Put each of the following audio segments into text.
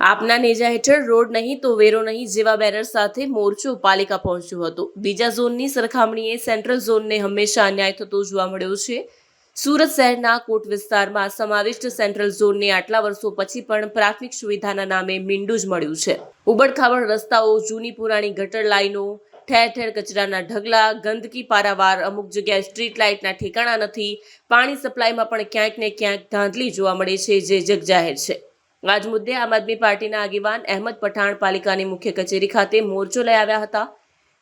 આપના નેજા હેઠળ રોડ નહીં તો વેરો નહીં જેવા બેનર સાથે મોરચો પાલિકા પહોંચ્યો હતો। બીજા ઝોનની સરખામણીએ સેન્ટ્રલ ઝોનને હંમેશા અન્યાય થતો જોવા મળ્યો છે। સુરત શહેરના કોટ વિસ્તારમાં સમાવિષ્ટ સેન્ટ્રલ ઝોનને આટલા વર્ષો પછી પણ પ્રાથમિક સુવિધાના નામે મીંડું જ મળ્યું છે। ઉબડખાબડ રસ્તાઓ, જૂની પુરાણી ગટર લાઈનો, ઠેર ઠેર કચરાના ઢગલા, ગંદકી પારાવાર, અમુક જગ્યાએ સ્ટ્રીટ લાઇટના ઠેકાણા નથી। પાણી સપ્લાયમાં પણ ક્યાંક ને ક્યાંક ધાંધલી જોવા મળે છે, જે જગજાહેર છે। આજ મુદ્દે આમ આદમી પાર્ટીના આગેવાન અહેમદ પઠાણ પાલિકાની મુખ્ય કચેરી ખાતે મોરચો લઈ આવ્યા હતા।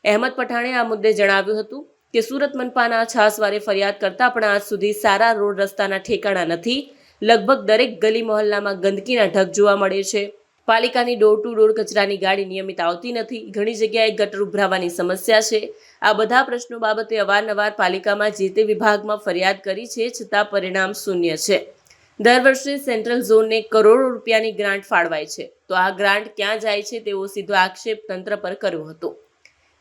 અહેમદ પઠાણે આ મુદ્દે જણાવ્યું હતું કે સુરત મનપાના છાસવારે ફરિયાદ કરતા પણ આજ સુધી સારા રોડ રસ્તાના ઠેકાણા નથી। લગભગ દરેક ગલી મહોલ્લામાં ગંદકીના ઢગ જોવા મળે છે। પાલિકાની ડોર ટુ ડોર કચરાની ગાડી નિયમિત આવતી નથી। ઘણી જગ્યાએ ગટર ઉભરાવાની સમસ્યા છે। આ બધા પ્રશ્નો બાબતે અવારનવાર પાલિકામાં જે તે વિભાગમાં ફરિયાદ કરી છે, છતાં પરિણામ શૂન્ય છે। દર વર્ષે સેન્ટ્રલ ઝોનને કરોડો રૂપિયાની ગ્રાન્ટ ફાળવાય છે, તો આ ગ્રાન્ટ ક્યાં જાય છે તેવો સીધો આક્ષેપ તંત્ર પર કર્યો હતો।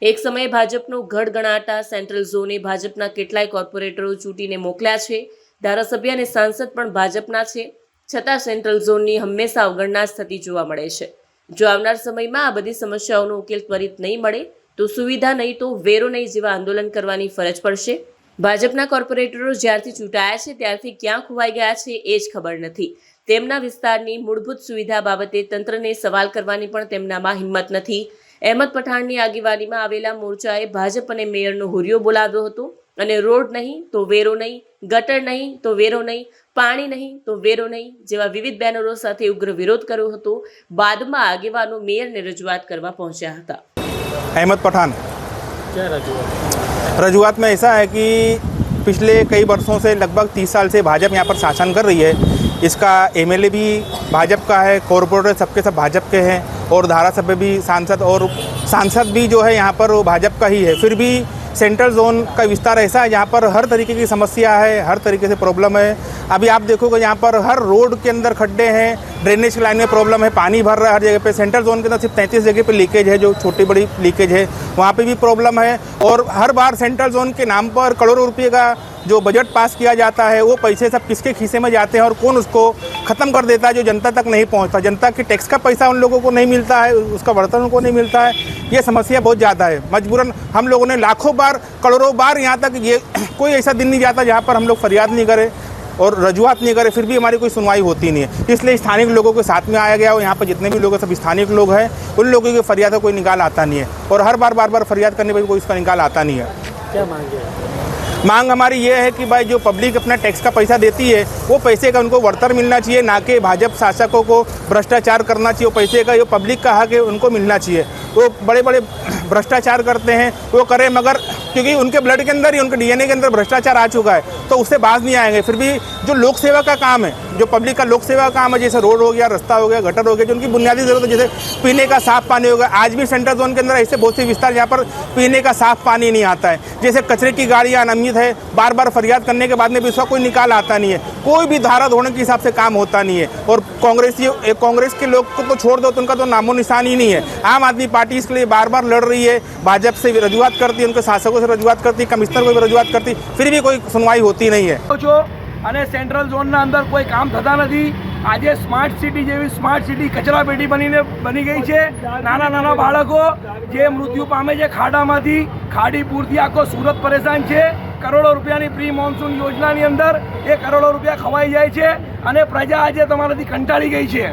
એક સમયે ભાજપનો ગઢ ગણાતા સેન્ટ્રલ ઝોને ભાજપના કેટલાય કોર્પોરેટરો ચૂંટીને મોકલ્યા છે। ધારાસભ્ય અને સાંસદ પણ ભાજપના છે, છતાં સેન્ટ્રલ ઝોનની હંમેશા અવગણના જ થતી જોવા મળે છે। જો આવનાર સમયમાં આ બધી સમસ્યાઓનો ઉકેલ ત્વરિત નહીં મળે તો સુવિધા નહીં તો વેરો નહીં જેવા આંદોલન કરવાની ફરજ પડશે। ભાજપના કોર્પોરેટરો જ્યારથી ચૂંટાયા છે ત્યારથી ક્યાં ખોવાઈ ગયા છે એ જ ખબર નથી। તેમના વિસ્તારની મૂળભૂત સુવિધા બાબતે તંત્રને સવાલ કરવાની પણ તેમનામાં હિંમત નથી। અહેમદ પઠાણની આગેવાનીમાં આવેલા મોરચાએ ભાજપ અને મેયરનો હુરિયો બોલાવ્યો હતો અને રોડ નહીં તો વેરો નહીં, ગટર નહીં તો વેરો નહીં, પાણી નહીં તો વેરો નહીં જેવા વિવિધ બેનરો સાથે ઉગ્ર વિરોધ કર્યો હતો। બાદમાં આગેવાનો મેયરને રજૂઆત કરવા પહોંચ્યા હતા। अहमद पठान रजूआत में ऐसा है कि पिछले कई वर्षों से लगभग 30 साल से भाजपा यहाँ पर शासन कर रही है। इसका एमएलए भी भाजपा का है, कॉरपोरेटर सबके सब भाजपा के हैं और धारासभ्य भी सांसद भी जो है यहाँ पर वो भाजपा का ही है। फिर भी सेंट्रल जोन का विस्तार ऐसा है जहाँ पर हर तरीके की समस्या है, हर तरीके से प्रॉब्लम है। अभी आप देखोगे यहाँ पर हर रोड के अंदर खड्डे हैं, ड्रेनेज की लाइन में प्रॉब्लम है, पानी भर रहा है हर जगह पे। सेंट्रल जोन के अंदर सिर्फ 33 जगह पे लीकेज है, जो छोटी बड़ी लीकेज है वहाँ पे भी प्रॉब्लम है। और हर बार सेंट्रल जोन के नाम पर करोड़ों रुपये का जो बजट पास किया जाता है वो पैसे सब किसके खीसे में जाते हैं और कौन उसको ख़त्म कर देता है, जो जनता तक नहीं पहुँचता। जनता के टैक्स का पैसा उन लोगों को नहीं मिलता है, उसका वर्तन उनको नहीं मिलता है। ये समस्या बहुत ज़्यादा है। मजबूरन हम लोगों ने लाखों बार, करोड़ों बार यहाँ तक ये कोई ऐसा दिन नहीं जाता जहाँ पर हम लोग फरियाद नहीं करें और रजूआत नहीं करें, फिर भी हमारी कोई सुनवाई होती नहीं है। इसलिए स्थानीय लोगों के साथ में आया गया और यहाँ पर जितने भी लोग हैं सब स्थानीय लोग हैं, उन लोगों की फरियाद का कोई निकाल आता नहीं है और हर बार फरियाद करने पर कोई इसका निकाल आता नहीं है। क्या मांगे? मांग हमारी ये है कि भाई जो पब्लिक अपना टैक्स का पैसा देती है वो पैसे का उनको वर्तर मिलना चाहिए, ना कि भाजपा शासकों को भ्रष्टाचार करना चाहिए। पैसे का जो पब्लिक का हक है उनको मिलना चाहिए। वो बड़े बड़े भ्रष्टाचार करते हैं वो करें, मगर क्योंकि उनके ब्लड के अंदर ही, उनके डीएनए के अंदर भ्रष्टाचार आ चुका है तो उससे बाज नहीं आएंगे। फिर भी जो लोक सेवा का काम है, जो पब्लिक का लोक सेवा का काम है, जैसे रोड हो गया, रास्ता हो गया, गटर हो गया, जो उनकी बुनियादी जरूरत है, जैसे पीने का साफ पानी होगा। आज भी सेंट्रल जोन के अंदर ऐसे बहुत से विस्तार जहाँ पर पीने का साफ पानी नहीं आता है। जैसे कचरे की गाड़ियाँ अनियमित है, बार फरियाद करने के बाद में भी उसका कोई निकाल आता नहीं है। कोई भी धारा धोने के हिसाब से काम होता नहीं है। और कांग्रेस के लोग को तो छोड़ दो तो उनका तो नामो निशान ही नहीं है। आम आदमी पार्टी इसके लिए बार लड़ रही है, भाजपा से भी रजूआत करती है, उनके शासकों से रजूआत करती है, कमिश्नर को भी रजूआत करती, फिर भी कोई सुनवाई होती नहीं है। અને સેન્ટ્રલ ઝોનના અંદર કોઈ કામ થતા નથી। આજે સ્માર્ટ સિટી જેવી સ્માર્ટ સિટી કચરાપેટી બની ગઈ છે। નાના બાળકો જે મૃત્યુ પામે છે ખાડામાંથી, ખાડી પૂરથી આખો સુરત પરેશાન છે। કરોડો રૂપિયાની પ્રી મોન્સૂન યોજનાની અંદર એ કરોડો રૂપિયા ખવાઈ જાય છે અને પ્રજા આજે તમારાથી કંટાળી ગઈ છે।